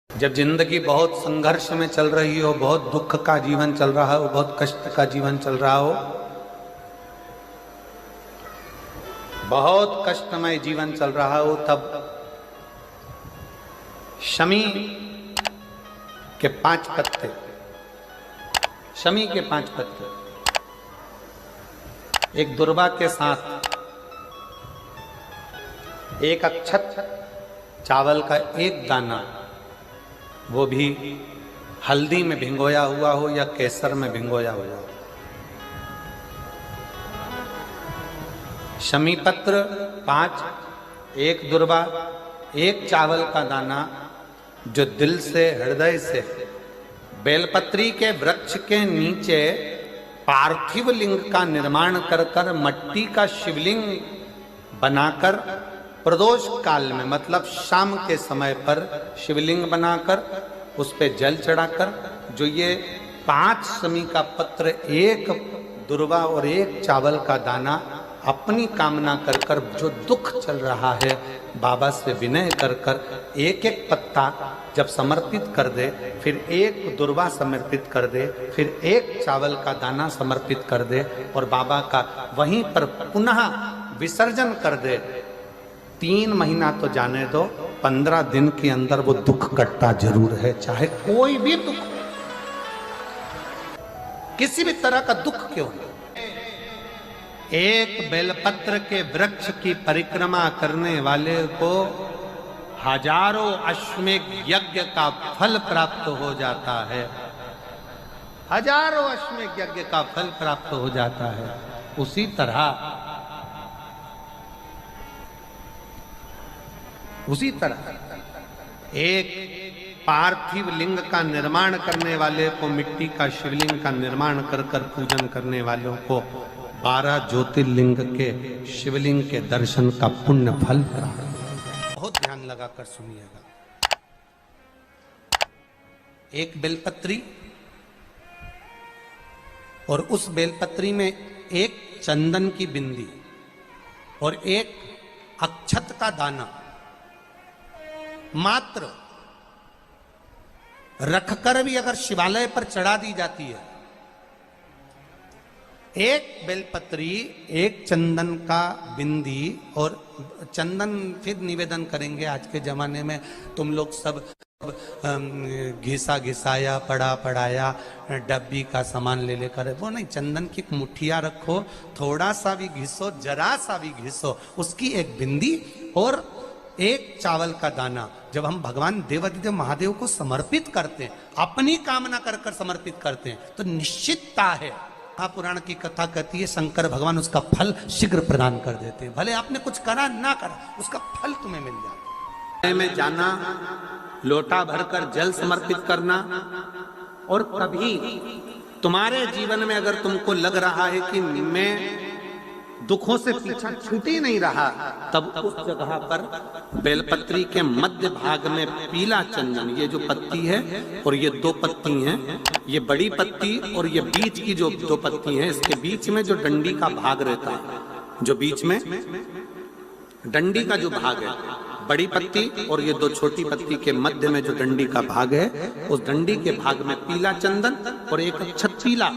जब जिंदगी बहुत संघर्ष में चल रही हो, बहुत दुख का जीवन चल रहा हो, बहुत कष्ट का जीवन चल रहा हो, बहुत कष्टमय जीवन चल रहा हो, तब शमी के 5 पत्ते, शमी के 5 पत्ते एक दुर्वा के साथ एक अक्षत चावल का एक दाना, वो भी हल्दी में भिंगोया हुआ हो या केसर में भिंगोया हुआ हो, शमी पत्र 5, एक दुर्वा, एक चावल का दाना, जो दिल से हृदय से बेलपत्री के वृक्ष के नीचे पार्थिव लिंग का निर्माण कर कर मट्टी का शिवलिंग बनाकर प्रदोष काल में, मतलब शाम के समय पर शिवलिंग बनाकर उस पे जल चढ़ाकर, जो ये 5 शमी का पत्र, एक दुर्वा और एक चावल का दाना, अपनी कामना कर कर, जो दुख चल रहा है बाबा से विनय कर कर एक एक पत्ता जब समर्पित कर दे, फिर एक दुर्वा समर्पित कर दे, फिर एक चावल का दाना समर्पित कर दे और बाबा का वहीं पर पुनः विसर्जन कर दे, 3 महीना तो जाने दो, 15 दिन के अंदर वो दुख कटता जरूर है, चाहे कोई भी दुख, किसी भी तरह का दुख क्यों हो। एक बेलपत्र के वृक्ष की परिक्रमा करने वाले को हजारों अश्वमेध यज्ञ का फल प्राप्त हो जाता है, हजारों अश्वमेध यज्ञ का फल प्राप्त हो जाता है। उसी तरह एक पार्थिव लिंग का निर्माण करने वाले को, मिट्टी का शिवलिंग का निर्माण कर कर पूजन करने वालों को 12 ज्योतिर्लिंग के शिवलिंग के दर्शन का पुण्य फल प्राप्त। बहुत ध्यान लगाकर सुनिएगा। एक बेलपत्री और उस बेलपत्री में एक चंदन की बिंदी और एक अक्षत का दाना मात्र रखकर भी अगर शिवालय पर चढ़ा दी जाती है, एक बेलपत्री, एक चंदन का बिंदी, और चंदन फिर निवेदन करेंगे। आज के जमाने में तुम लोग सब घिसा घिसाया, पड़ा पड़ाया, डब्बी का सामान ले लेकर, वो नहीं, चंदन की एक मुठिया रखो, थोड़ा सा भी घिसो, जरा सा भी घिसो, उसकी एक बिंदी और एक चावल का दाना, जब हम भगवान देवाधिदेव महादेव को समर्पित करते हैं, अपनी कामना कर कर समर्पित करते हैं, तो निश्चितता है, महापुराण की कथा कहती है, शंकर भगवान उसका फल शीघ्र प्रदान कर देते हैं। भले आपने कुछ करा ना करा, उसका फल तुम्हें मिल जाता है। में जाना, लोटा भरकर जल समर्पित करना, और कभी तुम्हारे जीवन में अगर तुमको लग रहा है कि मैं दुखों से पीछा छूट ही नहीं रहा, तब उस जगह पर बेलपत्री के मध्य भाग में पीला चंदन, ये जो पत्ती है और ये 2 पत्ती हैं, ये बड़ी पत्ती और ये बीच की जो 2 पत्ती हैं, इसके बीच में जो डंडी का भाग रहता है, जो बीच में डंडी का जो भाग है, बड़ी पत्ती और ये 2 छोटी पत्ती के मध्य में जो डंडी का भाग है, उस डंडी के भाग में पीला चंदन और एक अक्षत पीला,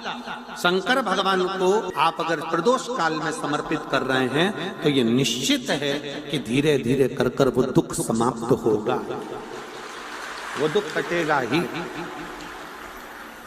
शंकर भगवान को आप अगर प्रदोष काल में समर्पित कर रहे हैं, तो ये निश्चित है कि धीरे धीरे कर कर वो दुख समाप्त होगा, वो दुख कटेगा ही।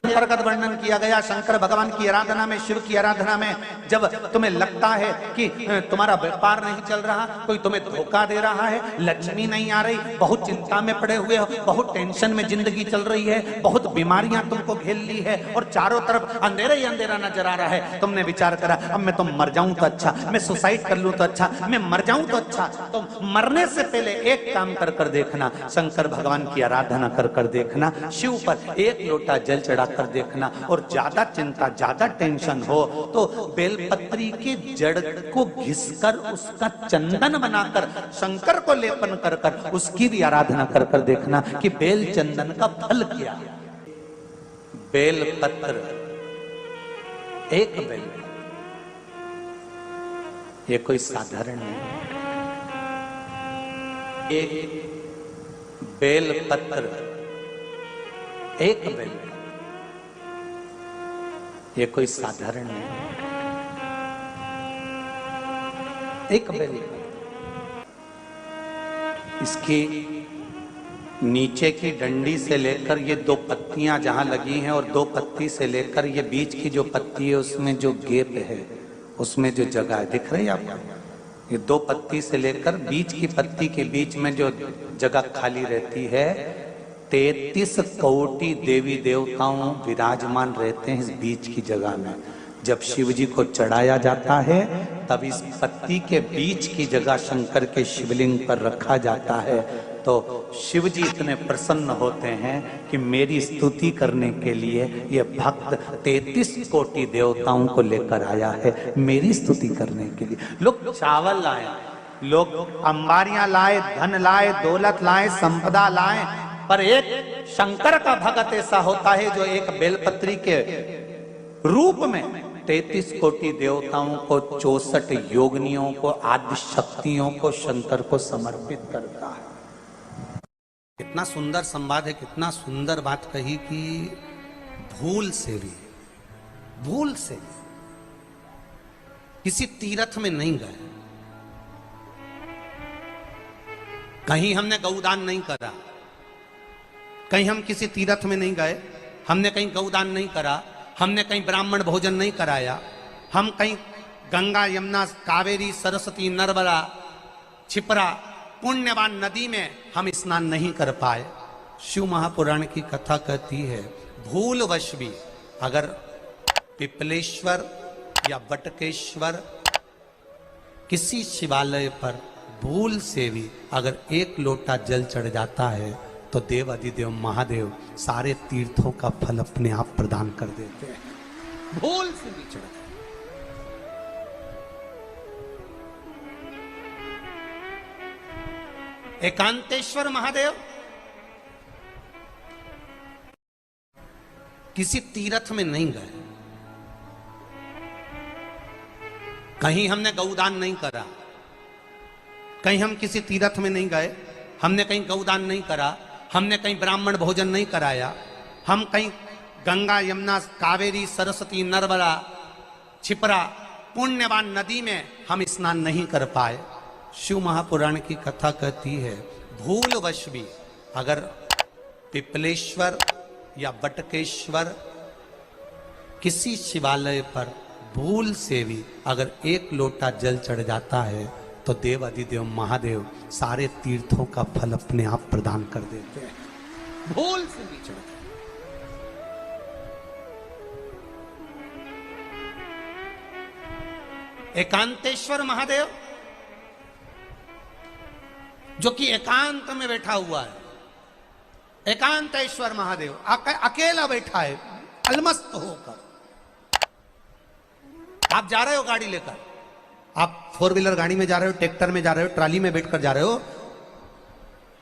प्रगत वर्णन किया गया शंकर भगवान की आराधना में, शिव की आराधना में, जब तुम्हें लगता है कि तुम्हारा व्यापार नहीं चल रहा, कोई तुम्हें धोखा दे रहा है, लक्ष्मी नहीं आ रही, बहुत चिंता में पड़े हुए हो, बहुत टेंशन में जिंदगी चल रही है, बहुत बीमारियां तुमको घेर ली है और चारों तरफ अंधेरा ही अंधेरा नजर आ रहा है, तुमने विचार करा अब मैं तो मर जाऊं तो अच्छा, मैं सुसाइड कर लूं तो अच्छा, मैं मर जाऊं तो अच्छा, तो मरने से पहले एक काम कर कर देखना, शंकर भगवान की आराधना कर कर देखना, शिव पर एक लोटा जल चढ़ा कर देखना, और ज्यादा चिंता, ज्यादा टेंशन हो तो बेलपत्री के जड़ को घिसकर उसका चंदन बनाकर शंकर को लेपन कर कर उसकी भी आराधना कर कर देखना कि बेल चंदन का फल क्या। बेलपत्र, एक बेल, ये कोई साधारण नहीं, एक बेलपत्र एक बेल, ये कोई साधारण नहीं, एक बेल। इसकी नीचे की डंडी से लेकर ये दो पत्तियां जहां लगी हैं और दो पत्ती से लेकर ये बीच की जो पत्ती है उसमें जो गैप है, उसमें जो जगह है, दिख रही है आपको? ये दो पत्ती से लेकर बीच की पत्ती के बीच में जो जगह खाली रहती है, 33 कोटि देवी देवताओं विराजमान रहते हैं इस बीच की जगह में। जब शिव जी को चढ़ाया जाता है तब इस पत्ती के बीच की जगह शंकर के शिवलिंग पर रखा जाता है, तो शिव जी इतने प्रसन्न होते हैं कि मेरी स्तुति करने के लिए ये भक्त 33 कोटि देवताओं को लेकर आया है, मेरी स्तुति करने के लिए। लोग चावल लाए, लोग अंबारियां लाए, धन लाए, दौलत लाए, संपदा लाए, पर एक शंकर का भक्त ऐसा होता है जो एक बेलपत्री के रूप में 33 कोटि देवताओं को, 64 योगिनियों को, आदि शक्तियों को शंकर को समर्पित करता है। कितना सुंदर संवाद है, कितना सुंदर बात कही कि भूल से भी किसी तीर्थ में नहीं गए, कहीं हमने गौदान नहीं करा, कहीं हम किसी तीर्थ में नहीं गए, हमने कहीं गौदान नहीं करा, हमने कहीं ब्राह्मण भोजन नहीं कराया, हम कहीं गंगा यमुना कावेरी सरस्वती नर्मदा छिपरा पुण्यवान नदी में हम स्नान नहीं कर पाए। शिव महापुराण की कथा कहती है भूलवश भी अगर पिपलेश्वर या बटकेश्वर किसी शिवालय पर भूल से भी अगर एक लोटा जल चढ़ जाता है तो देव अधिदेव महादेव सारे तीर्थों का फल अपने आप प्रदान कर देते हैं। भूल से भी चढ़ एकांतेश्वर महादेव किसी तीर्थ में नहीं गए, कहीं हमने गौदान नहीं करा, कहीं हम किसी तीर्थ में नहीं गए, हमने कहीं गौदान नहीं करा, हमने कहीं ब्राह्मण भोजन नहीं कराया, हम कहीं गंगा यमुना कावेरी सरस्वती नर्मदा छिपरा पुण्यवान नदी में हम स्नान नहीं कर पाए। शिव महापुराण की कथा कहती है भूलवश भी अगर पिपलेश्वर या बटकेश्वर किसी शिवालय पर भूल से भी अगर एक लोटा जल चढ़ जाता है तो देव अधिदेव महादेव सारे तीर्थों का फल अपने आप प्रदान कर देते हैं। भूल से भी चढ़ एकांतेश्वर महादेव जो कि एकांत में बैठा हुआ है, एकांतेश्वर महादेव अकेला बैठा है अलमस्त होकर। आप जा रहे हो गाड़ी लेकर, आप 4 व्हीलर गाड़ी में जा रहे हो, ट्रैक्टर में जा रहे हो, ट्राली में बैठकर जा रहे हो,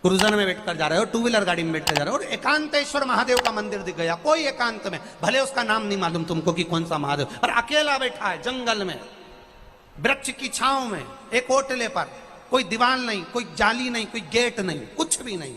क्रूजर में बैठकर जा रहे हो, 2 व्हीलर गाड़ी में बैठकर जा रहे हो और एकांतेश्वर महादेव का मंदिर दिख गया, कोई एकांत में, भले उसका नाम नहीं मालूम तुमको कि कौन सा महादेव, और अकेला बैठा है जंगल में, वृक्ष की छांव में, एक ओटले पर, कोई दीवार नहीं, कोई जाली नहीं, कोई गेट नहीं, कुछ भी नहीं।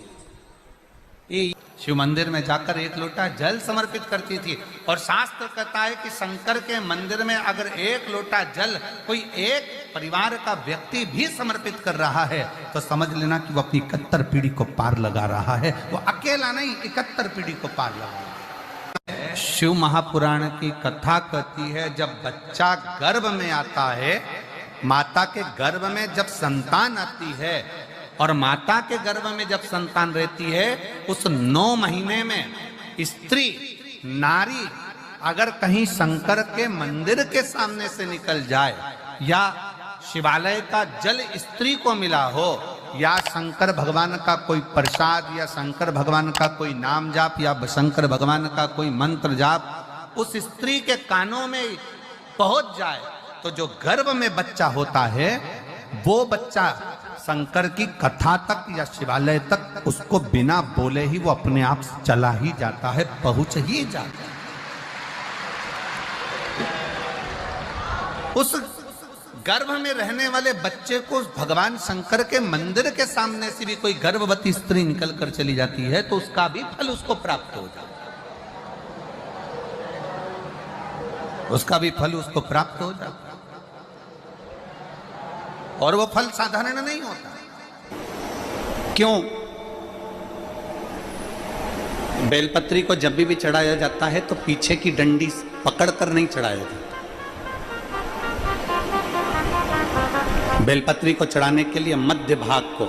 ये शिव मंदिर में जाकर एक लोटा जल समर्पित करती थी और शास्त्र कहता है कि शंकर के मंदिर में अगर एक लोटा जल कोई एक परिवार का व्यक्ति भी समर्पित कर रहा है तो समझ लेना कि वो अपनी 71 पीढ़ी को पार लगा रहा है। वो अकेला नहीं, 71 पीढ़ी को पार लगा रहा है। शिव महापुराण की कथा कहती है जब बच्चा गर्भ में आता है, माता के गर्भ में जब संतान आती है और माता के गर्भ में जब संतान रहती है, उस 9 महीने में स्त्री नारी अगर कहीं शंकर के मंदिर के सामने से निकल जाए या शिवालय का जल स्त्री को मिला हो या शंकर भगवान का कोई प्रसाद या शंकर भगवान का कोई नाम जाप या शंकर भगवान का कोई मंत्र जाप उस स्त्री के कानों में पहुंच जाए तो जो गर्भ में बच्चा होता है वो बच्चा शंकर की कथा तक या शिवालय तक उसको बिना बोले ही वो अपने आप चला ही जाता है, पहुंच ही जाता है। उस गर्भ में रहने वाले बच्चे को भगवान शंकर के मंदिर के सामने से भी कोई गर्भवती स्त्री निकल कर चली जाती है तो उसका भी फल उसको प्राप्त हो जाता है। उसका भी फल उसको प्राप्त हो जाता, और वो फल साधारण नहीं होता। क्यों? बेलपत्री को जब भी चढ़ाया जाता है तो पीछे की डंडी पकड़कर नहीं चढ़ाया जाता। बेलपत्री को चढ़ाने के लिए मध्य भाग को,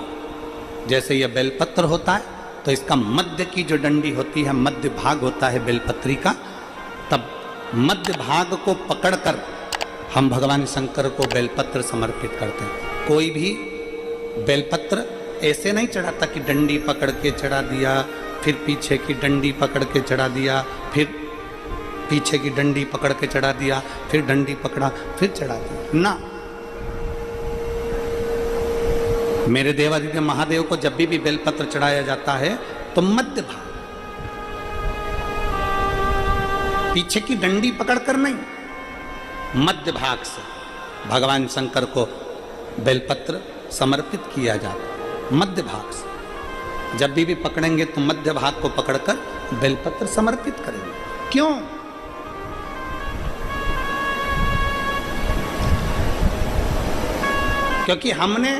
जैसे यह बेलपत्र होता है तो इसका मध्य की जो डंडी होती है, मध्य भाग होता है बेलपत्री का, तब मध्य भाग को पकड़कर हम भगवान शंकर को बेलपत्र समर्पित करते हैं। कोई भी बेलपत्र ऐसे नहीं चढ़ाता कि डंडी पकड़ के चढ़ा दिया, फिर पीछे की डंडी पकड़ के चढ़ा दिया, फिर पीछे की डंडी पकड़ के चढ़ा दिया, फिर डंडी पकड़ा, फिर चढ़ा दिया ना। मेरे देवादिदेव महादेव को जब भी बेलपत्र चढ़ाया जाता है तो मध्य भाग, पीछे की डंडी पकड़कर नहीं, मध्य भाग से भगवान शंकर को बेलपत्र समर्पित किया जाता है। मध्य भाग से जब भी पकड़ेंगे तो मध्य भाग को पकड़कर बेलपत्र समर्पित करेंगे। क्यों? क्योंकि हमने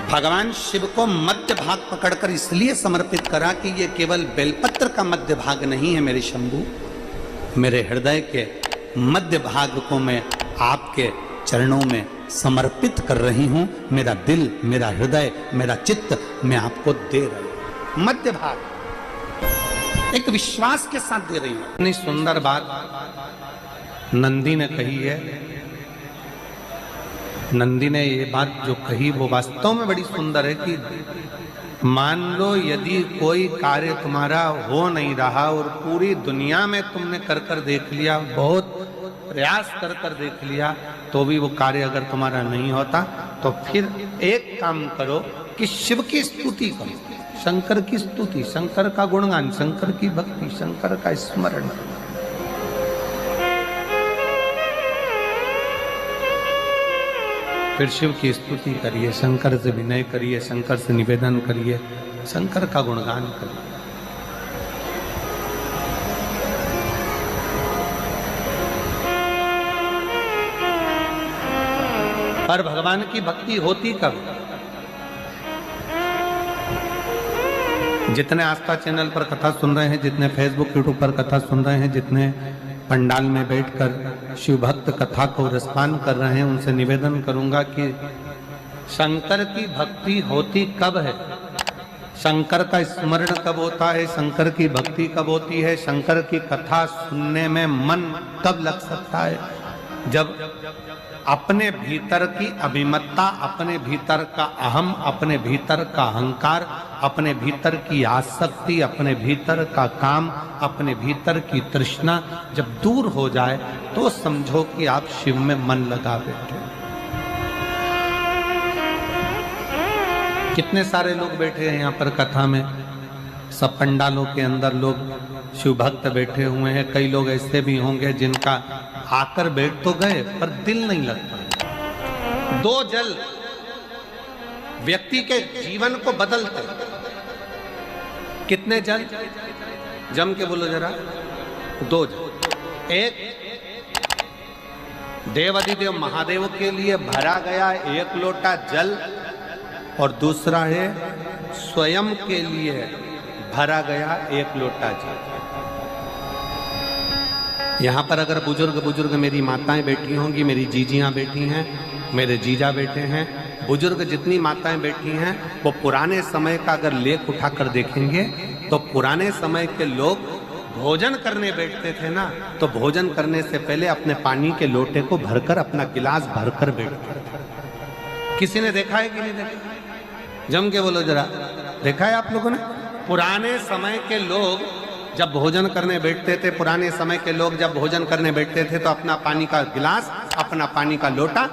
भगवान शिव को मध्य भाग पकड़कर इसलिए समर्पित करा कि ये केवल बेलपत्र का मध्य भाग नहीं है मेरे शंभू, मेरे हृदय के मध्य भाग को मैं आपके चरणों में समर्पित कर रही हूं। मेरा दिल, मेरा हृदय, मेरा चित्त मैं आपको दे रही हूं। मध्य भाग एक विश्वास के साथ दे रही हूं। इतनी सुंदर बात नंदी ने कही है। नंदी ने ये बात जो कही वो वास्तव में बड़ी सुंदर है कि मान लो यदि कोई कार्य तुम्हारा हो नहीं रहा और पूरी दुनिया में तुमने कर कर देख लिया, बहुत प्रयास कर कर देख लिया, तो भी वो कार्य अगर तुम्हारा नहीं होता, तो फिर एक काम करो कि शिव की स्तुति करो, शंकर की स्तुति, शंकर का गुणगान, शंकर की भक्ति, शंकर का स्मरण। फिर शिव की स्तुति करिए, शंकर से विनय करिए, शंकर से निवेदन करिए, शंकर का गुणगान करिए। पर भगवान की भक्ति होती कब? जितने आस्था चैनल पर कथा सुन रहे हैं, जितने फेसबुक यूट्यूब पर कथा सुन रहे हैं, जितने पंडाल में बैठकर शिव भक्त कथा को रसपान कर रहे हैं, उनसे निवेदन करूंगा कि शंकर की भक्ति होती कब है, शंकर का स्मरण कब होता है, शंकर की भक्ति कब होती है, शंकर की कथा सुनने में मन कब लग सकता है? जब अपने भीतर की अभिमत्ता, अपने भीतर का अहम, अपने भीतर का अहंकार, अपने भीतर की आसक्ति, अपने भीतर का काम, अपने भीतर की तृष्णा जब दूर हो जाए तो समझो कि आप शिव में मन लगा बैठे। कितने सारे लोग बैठे हैं यहाँ पर कथा में, सब पंडालों के अंदर लोग शिव भक्त बैठे हुए हैं। कई लोग ऐसे भी होंगे जिनका आकर बैठ तो गए पर दिल नहीं लगता। दो जल व्यक्ति के जीवन को बदलते। कितने जल? जम के बोलो जरा। दो जल। एक देवादिदेव महादेव के लिए भरा गया एक लोटा जल, और दूसरा है स्वयं के लिए भरा गया एक लोटा जल। यहाँ पर अगर बुजुर्ग मेरी माताएं बैठी होंगी, मेरी जीजियाँ बैठी हैं, मेरे जीजा बैठे हैं, बुजुर्ग जितनी माताएं बैठी हैं, वो पुराने समय का अगर लेख उठाकर देखेंगे तो पुराने समय के लोग भोजन करने बैठते थे ना, तो भोजन करने से पहले अपने पानी के लोटे को भरकर, अपना गिलास भरकर बैठते थे। किसी ने देखा है कि नहीं देखा? जम के बोलो जरा, देखा है आप लोगों ने? पुराने समय के लोग जब भोजन करने बैठते थे, पुराने समय के लोग जब भोजन करने बैठते थे तो अपना पानी का गिलास, अपना पानी का लोटा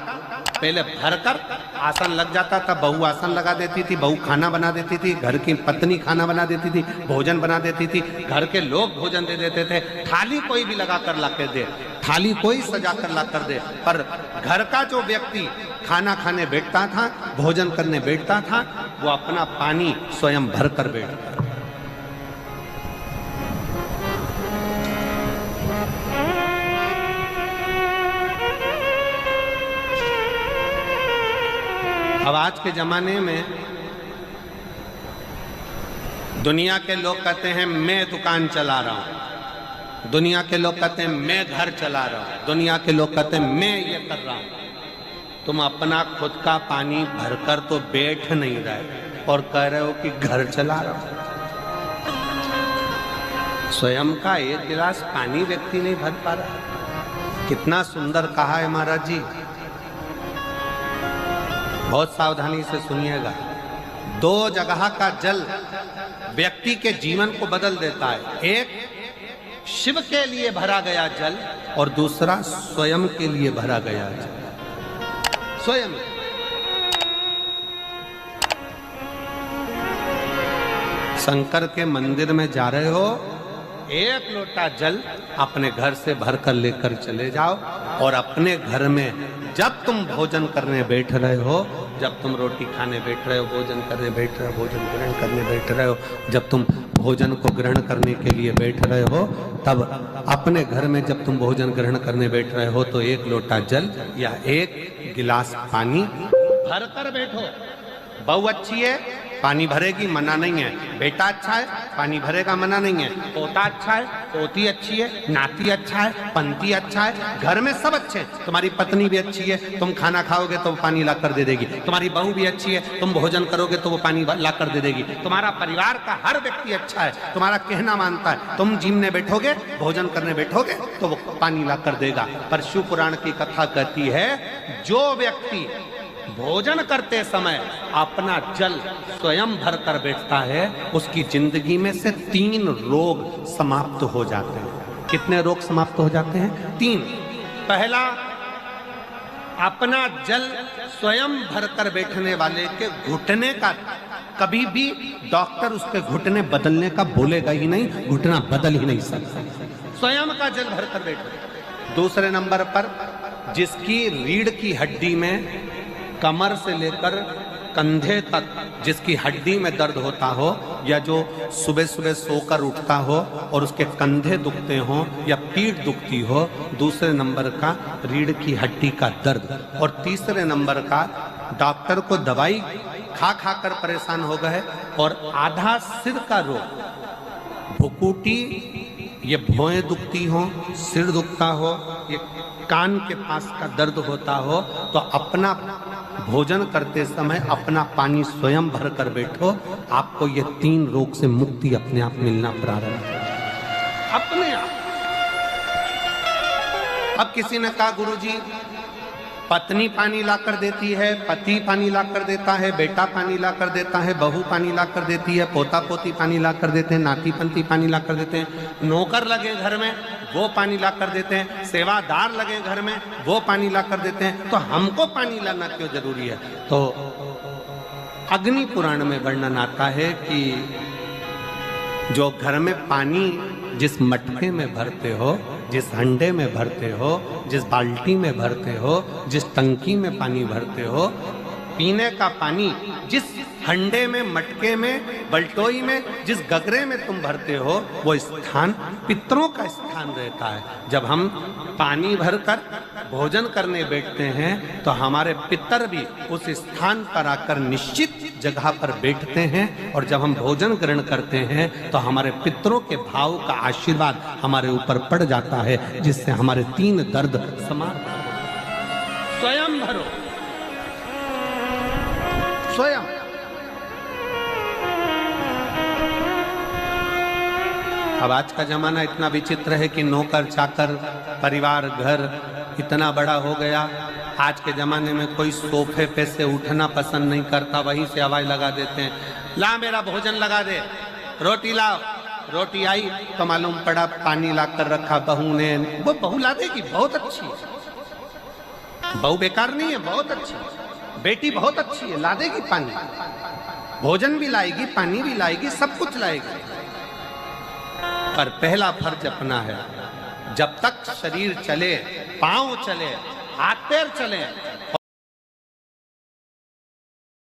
पहले भरकर आसन लग जाता था। बहू आसन लगा देती थी, बहू खाना बना देती थी, घर की पत्नी खाना बना देती थी, भोजन बना देती थी, घर के लोग भोजन दे देते थे। थाली कोई भी लगा कर ला कर दे, थाली कोई सजा कर ला कर दे, पर घर का जो व्यक्ति खाना खाने बैठता था, भोजन करने बैठता था, वो अपना पानी स्वयं भर कर बैठता था। आज के जमाने में दुनिया के लोग कहते हैं मैं दुकान चला रहा हूं, दुनिया के लोग कहते हैं मैं घर चला रहा हूं, दुनिया के लोग कहते हैं मैं ये कर रहा हूं। तुम अपना खुद का पानी भरकर तो बैठ नहीं रहे और कह रहे हो कि घर चला रहा हूं। स्वयं का एक गिलास पानी व्यक्ति नहीं भर पा रहा। कितना सुंदर कहा है महाराज जी। बहुत सावधानी से सुनिएगा। दो जगह का जल व्यक्ति के जीवन को बदल देता है। एक शिव के लिए भरा गया जल और दूसरा स्वयं के लिए भरा गया जल। स्वयं शंकर के मंदिर में जा रहे हो, एक लोटा जल अपने घर से भरकर लेकर चले जाओ और अपने घर में जब तुम भोजन करने बैठ रहे हो, जब तुम रोटी खाने बैठ रहे हो, भोजन करने बैठ रहे हो, भोजन ग्रहण करने बैठ रहे हो, जब तुम भोजन को ग्रहण करने के लिए बैठ रहे हो, तब अपने घर में जब तुम भोजन ग्रहण करने बैठ रहे हो तो एक लोटा जल या एक गिलास पानी भरकर बैठो। बहू अच्छी है, पानी भरेगी, मना नहीं है। बेटा अच्छा है, पानी भरेगा, मना नहीं है। पोता अच्छा है, पोती अच्छी है, नाती अच्छा है, पंती अच्छा है, घर में सब अच्छे हैं। तुम्हारी पत्नी भी अच्छी है, तुम खाना खाओगे तो वो पानी ला कर दे देगी। तुम्हारी बहू भी अच्छी है, तुम भोजन करोगे तो वो पानी ला कर दे देगी। तुम्हारा परिवार का हर व्यक्ति अच्छा है, तुम्हारा कहना मानता है। तुम जिमने बैठोगे, भोजन करने बैठोगे तो वो पानी ला कर देगा। पर शिव पुराण की कथा कहती है, जो व्यक्ति भोजन करते समय अपना जल स्वयं भरकर बैठता है, उसकी जिंदगी में से 3 रोग समाप्त हो जाते हैं। कितने रोग समाप्त हो जाते हैं? 3। पहला, अपना जल स्वयं भरकर बैठने वाले के घुटने का कभी भी डॉक्टर उसके घुटने बदलने का बोलेगा ही नहीं, घुटना बदल ही नहीं सकता। स्वयं का जल भरकर बैठो। दूसरे नंबर पर, जिसकी रीढ़ की हड्डी में कमर से लेकर कंधे तक जिसकी हड्डी में दर्द होता हो, या जो सुबह सुबह सोकर उठता हो और उसके कंधे दुखते हो या पीठ दुखती हो। दूसरे नंबर का रीढ़ की हड्डी का दर्द। और तीसरे नंबर का, डॉक्टर को दवाई खा खा कर परेशान हो गए और आधा सिर का रोग, भुकुटी, ये भौएं दुखती हो, सिर दुखता हो, ये कान के पास का दर्द होता हो, तो अपना भोजन करते समय अपना पानी स्वयं भर कर बैठो। आपको ये 3 रोग से मुक्ति अपने आप मिलना प्रारंभ होगा, अपने आप। अब किसी ने कहा, गुरुजी पत्नी पानी ला कर देती है, पति पानी ला कर देता है, बेटा पानी ला कर देता है, बहू पानी ला कर देती है, पोता पोती पानी ला कर देते हैं, नाती पंती पानी ला कर देते हैं, नौकर लगे घर में वो पानी ला कर देते हैं, सेवादार लगे घर में वो पानी ला कर देते हैं, तो हमको पानी लाना क्यों जरूरी है? तो अग्नि पुराण में वर्णन आता है कि जो घर में पानी जिस मटके में भरते हो, जिस हंडे में भरते हो, जिस बाल्टी में भरते हो, जिस टंकी में पानी भरते हो, पीने का पानी जिस हंडे में, मटके में, बल्टोई में, जिस गगरे में तुम भरते हो, वो स्थान पितरों का स्थान रहता है। जब हम पानी भरकर भोजन करने बैठते हैं तो हमारे पितर भी उस स्थान पर आकर निश्चित जगह पर बैठते हैं, और जब हम भोजन ग्रहण करते हैं तो हमारे पितरों के भाव का आशीर्वाद हमारे ऊपर पड़ जाता है, जिससे हमारे 3 दर्द समाप्त हो। स्वयं भरो, स्वयं। अब आज का जमाना इतना विचित्र है कि नौकर चाकर, परिवार, घर इतना बड़ा हो गया। आज के जमाने में कोई सोफे पे से उठना पसंद नहीं करता, वहीं से आवाज लगा देते हैं, ला मेरा भोजन लगा दे, रोटी लाओ। रोटी आई तो मालूम पड़ा पानी ला कर रखा बहू ने। वो बहू ला देगी, बहुत अच्छी है, बहू बेकार नहीं है, बहुत अच्छी है, बेटी बहुत अच्छी है, ला देगी पानी, भोजन भी लाएगी, पानी भी लाएगी, सब कुछ लाएगी। पर पहला फर्ज अपना है, जब तक शरीर चले, पांव चले, हाथ पैर चले,